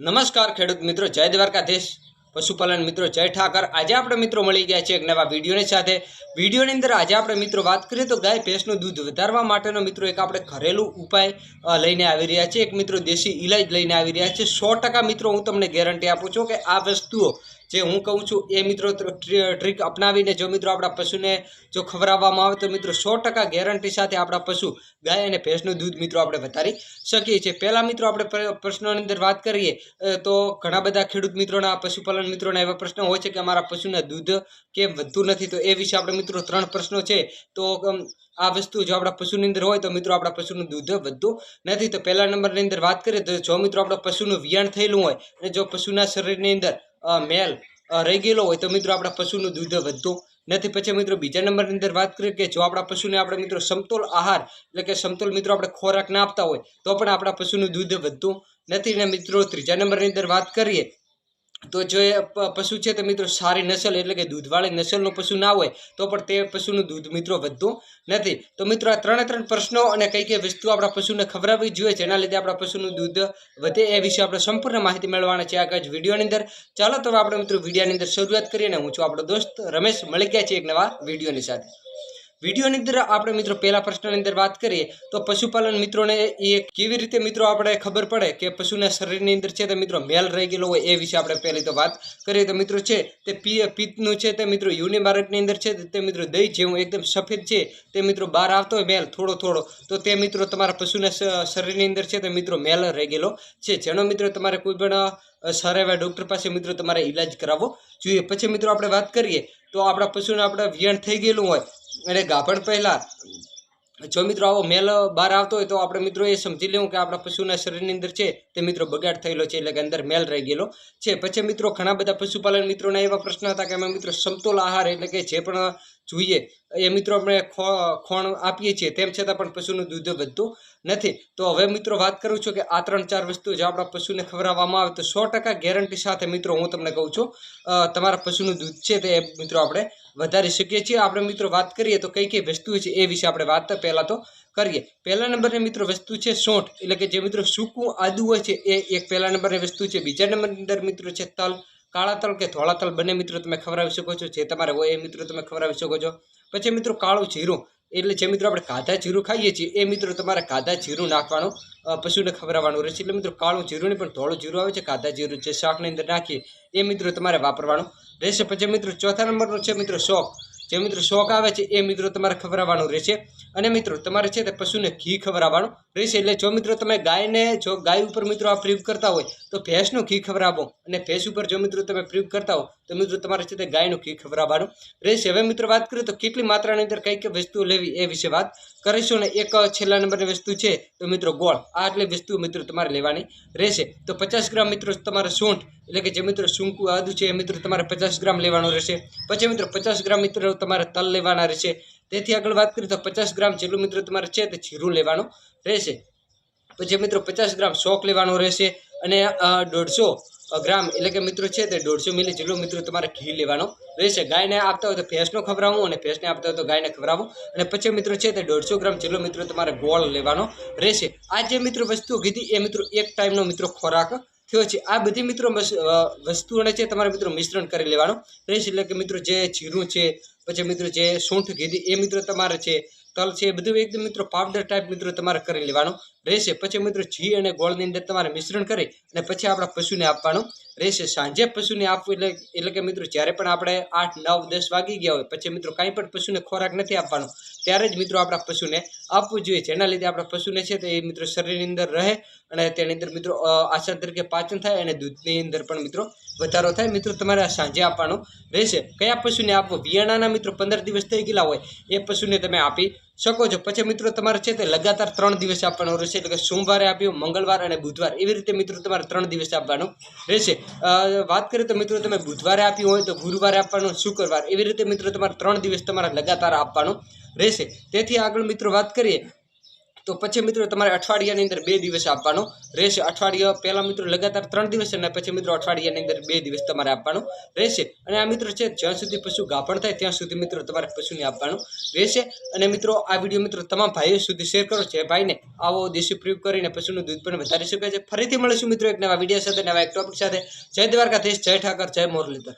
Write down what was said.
નમસ્કાર ખેડૂત મિત્રો, જય દ્વારકાધીશ. પશુપાલન મિત્રો, જય ઠાકર. આજે આપણે મિત્રો મળી ગયા છે એક નવા વિડીયોની સાથે. વિડીયોની અંદર આજે આપણે મિત્રો વાત કરીએ તો ગાય ભેંસનું દૂધ વધારવા માટેનો મિત્રો એક આપણે ઘરેલું ઉપાય લઈને આવી રહ્યા છે. એક મિત્રો દેશી ઇલાજ લઈને આવી રહ્યા છે. 100% મિત્રો હું તમને ગેરંટી આપું છું કે આ વસ્તુઓ જે હું કહું છું એ મિત્રો ટ્રીક અપનાવીને જો મિત્રો આપણા પશુને જો ખવડાવવામાં આવે તો મિત્રો 100% ગેરંટી સાથે આપણા પશુ ગાય અને ભેંસનું દૂધ મિત્રો આપણે વધારી શકીએ છીએ. પહેલાં મિત્રો આપણે પ્રશ્નોની અંદર વાત કરીએ તો ઘણા બધા ખેડૂત મિત્રોના પશુપાલન મિત્રોના એવા પ્રશ્નો હોય છે કે અમારા પશુના દૂધ કેમ વધતું નથી. તો એ વિશે આપણે મિત્રો 3 પ્રશ્નો છે. તો આ વસ્તુ જો આપણા પશુની અંદર હોય તો મિત્રો આપણા પશુનું દૂધ વધતું નથી. તો પહેલા નંબરની અંદર વાત કરીએ તો જો મિત્રો આપણા પશુનું વિયાણ થયેલું હોય અને જો પશુના શરીરની અંદર મેલ રહી ગયેલો હોય તો મિત્રો આપણા પશુનું દૂધ વધતું નથી. પછી મિત્રો બીજા નંબરની અંદર વાત કરીએ કે જો આપણા પશુને આપણે મિત્રો સમતોલ આહાર એટલે કે સમતોલ મિત્રો આપણે ખોરાક ના આપતા હોય તો પણ આપણા પશુનું દૂધ વધતું નથી. ને મિત્રો ત્રીજા નંબરની અંદર વાત કરીએ તો જો એ પશુ છે તો મિત્રો સારી નસલ એટલે કે દૂધવાળી નસલનું પશુ ના હોય તો પણ તે પશુનું દૂધ મિત્રો વધતું નથી. તો મિત્રો આ 3 પ્રશ્નો અને કઈ વસ્તુ આપણા પશુને ખવડાવવી જોઈએ જેના લીધે આપણા પશુનું દૂધ વધે એ વિશે આપણે સંપૂર્ણ માહિતી મેળવવાના છે આ જ વિડીયોની અંદર. ચાલો તો આપણે મિત્રો વિડીયોની અંદર શરૂઆત કરીએ ને હું છું આપણો દોસ્ત રમેશ. મળી ગયા છે એક નવા વિડીયોની સાથે. વિડીયોની અંદર આપણે મિત્રો પહેલા પ્રશ્નની અંદર વાત કરીએ તો પશુપાલન મિત્રોને એ કેવી રીતે મિત્રો આપણે ખબર પડે કે પશુના શરીરની અંદર છે તે મિત્રો મેલ રહી ગયેલો હોય એ વિશે આપણે પહેલી તો વાત કરીએ. તો મિત્રો છે તે પિત્તનું છે તે મિત્રો યુનિમાર્ટની અંદર છે તે મિત્રો દહીં જેવું એકદમ સફેદ છે તે મિત્રો બહાર આવતો હોય મેલ થોડો તો તે મિત્રો તમારા પશુના શરીરની અંદર છે તે મિત્રો મેલ રહી ગયેલો છે જેનો મિત્રો તમારે કોઈ પણ સારા એવા ડૉક્ટર પાસે મિત્રો તમારે ઈલાજ કરાવવો જોઈએ. પછી મિત્રો આપણે વાત કરીએ તો આપણા પશુને આપણે વિયાણ થઈ ગયેલું હોય અને ગાભણ પહેલાં જો મિત્રો આવો મેલ બહાર આવતો હોય તો આપણે મિત્રો એ સમજી લેવું કે આપણા પશુના શરીરની અંદર છે તે મિત્રો બગાડ થયેલો છે એટલે કે અંદર મેલ રહી ગયેલો છે. પછી મિત્રો ઘણા બધા પશુપાલન મિત્રોના એવા પ્રશ્ન હતા કે અમે મિત્રો સમતોલ આહાર એટલે કે જે પણ જોઈએ એ મિત્રો આપણે ખોણ આપીએ છીએ તેમ છતાં પણ પશુનું દૂધ વધતું નથી. તો હવે મિત્રો વાત કરું છું કે આ 3-4 વસ્તુ જો આપણા પશુને ખવડાવવામાં આવે તો 100% ગેરંટી સાથે મિત્રો હું તમને કહું છું તમારા પશુનું દૂધ છે તે મિત્રો આપણે વધારી શકીએ છીએ. આપણે મિત્રો વાત કરીએ તો કઈ વસ્તુ છે એ વિશે આપણે વાત પહેલાં તો કરીએ. પહેલા નંબરની મિત્રો વસ્તુ છે સૂંઠ એટલે કે જે મિત્રો સૂકું આદુ હોય છે એ એક પહેલા નંબરની વસ્તુ છે. બીજા નંબરની અંદર મિત્રો છે તલ, કાળા તલ કે ધોળા તલ બંને મિત્રો તમે ખવડાવી શકો છો. જે તમારે હોય એ મિત્રો તમે ખવડાવી શકો છો. પછી મિત્રો કાળું જીરું એટલે જે મિત્રો આપણે કાધા જીરું ખાઈએ છીએ એ મિત્રો તમારે કાધા જીરું નાખવાનું પશુને ખવડાવવાનું રહેશે. એટલે મિત્રો કાળું જીરું નહીં પણ ધોળું જીરું આવે છે કાધા જીરું જે શાકની અંદર નાખીએ એ મિત્રો તમારે વાપરવાનું રહેશે. પછી મિત્રો ચોથા નંબરનો છે મિત્રો શોખ જે મિત્રો શોખ આવે છે એ મિત્રો તમારે ખવડાવવાનું રહેશે. અને મિત્રો તમારે છે તે પશુને ઘી ખવડાવવાનું રહેશે. એટલે જો મિત્રો તમે જો ગાય ઉપર મિત્રો આ પ્રયોગ કરતા હોય તો ભેંસનું ઘી ખવડાવો અને ભેંસ ઉપર જો મિત્રો તમે પ્રયોગ કરતા હો તો મિત્રો તમારે છે તે ગાયનું ઘી ખવડાવવાનું રહેશે. હવે મિત્રો વાત કરીએ તો કેટલી માત્રાની અંદર કઈ વસ્તુઓ લેવી એ વિશે વાત કરીશું. ને એક છેલ્લા નંબરની વસ્તુ છે તો મિત્રો ગોળ. આટલી વસ્તુ મિત્રો તમારે લેવાની રહેશે. તો 50 ગ્રામ મિત્રો તમારે સૂંઠ એટલે કે જે મિત્રો સૂકું આદુ છે એ મિત્રો તમારે 50 ગ્રામ લેવાનું રહેશે. પછી મિત્રો 50 ગ્રામ મિત્રો તમારે તલ લેવાના રહેશે. તેથી આગળ વાત કરીએ તો 50 ગ્રામ જેટલું મિત્રો તમારે છે તે જીરું લેવાનું રહેશે. પછી મિત્રો 50 ગ્રામ શોખ લેવાનું રહેશે અને 150 ગ્રામ એટલે કે મિત્રો છે તે 150 મિલી જેટલું મિત્રો તમારે ઘી લેવાનું રહેશે. ગાયને આપતા હોય તો ભેંસનો ખવડાવવું અને ભેંસને આપતા હોય તો ગાયને ખવડાવવું. અને પછી મિત્રો છે તે 150 ગ્રામ જેટલો મિત્રો તમારે ગોળ લેવાનો રહેશે. આ જે મિત્રો વસ્તુઓ કીધી એ મિત્રો એક ટાઈમનો મિત્રો ખોરાક થયો છે. આ બધી મિત્રો વસ્તુઓને છે તમારે મિત્રો મિશ્રણ કરી લેવાનું રહેશે. એટલે કે મિત્રો જે જીરું છે પછી મિત્રો જે સૂંઠ કીધી એ મિત્રો તમારે છે તલ છે એ બધું એકદમ મિત્રો પાવડર ટાઈપ મિત્રો તમારે કરી લેવાનું રહેશે. પછી મિત્રો ઘી અને ગોળની અંદર તમારે મિશ્રણ કરી અને પછી આપણા પશુને આપવાનું રહેશે. સાંજે પશુને આપવું એટલે કે મિત્રો જ્યારે પણ આપણે 8, 9, 10 વાગી ગયા હોય પછી મિત્રો કાંઈ પણ પશુને ખોરાક નથી આપવાનો ત્યારે જ મિત્રો આપણા પશુને આપવું જોઈએ. જેના લીધે આપણા પશુને છે તે મિત્રો શરીરની અંદર રહે અને તેની અંદર મિત્રો આસાન તરીકે પાચન થાય અને દૂધની અંદર પણ મિત્રો વધારો થાય. મિત્રો તમારે સાંજે આપવાનું રહેશે. કયા પશુને આપવું? વિયાણાના મિત્રો 15 દિવસ થઈ ગયેલા હોય એ પશુને તમે આપી શકો છો. પછી મિત્રો તમારે છે તે લગાતાર 3 દિવસ આપવાનું રહેશે. એટલે કે સોમવારે આપ્યું, મંગળવાર અને બુધવાર એવી રીતે મિત્રો તમારે 3 દિવસ આપવાનું રહેશે. વાત કરીએ તો મિત્રો તમે બુધવારે આપ્યું હોય તો ગુરુવારે આપવાનું, શુક્રવાર એવી રીતે મિત્રો તમારે 3 દિવસ તમારે લગાતાર આપવાનું રહેશે. તેથી આગળ મિત્રો વાત કરીએ તો પછી મિત્રો તમારે અઠવાડિયાની અંદર 2 દિવસ આપવાનો રહેશે. અઠવાડિયા પહેલાં મિત્રો લગાતાર 3 દિવસ અને પછી મિત્રો અઠવાડિયાની અંદર 2 દિવસ તમારે આપવાનું રહેશે. અને આ મિત્રો છે જ્યાં સુધી પશુ ગાભણ થાય ત્યાં સુધી મિત્રો તમારે પશુને આપવાનું રહેશે. અને મિત્રો આ વિડીયો મિત્રો તમામ ભાઈઓ સુધી શેર કરો. જે ભાઈને આવો દેશી પ્રયોગ કરીને પશુનું દૂધ પણ વધારી શકે છે. ફરીથી મળીશું મિત્રો એક નવા વિડીયો સાથે, નવા એક ટોપિક સાથે. જય દ્વારકાધીશ, જય ઠાકર, જય મુરલીધર.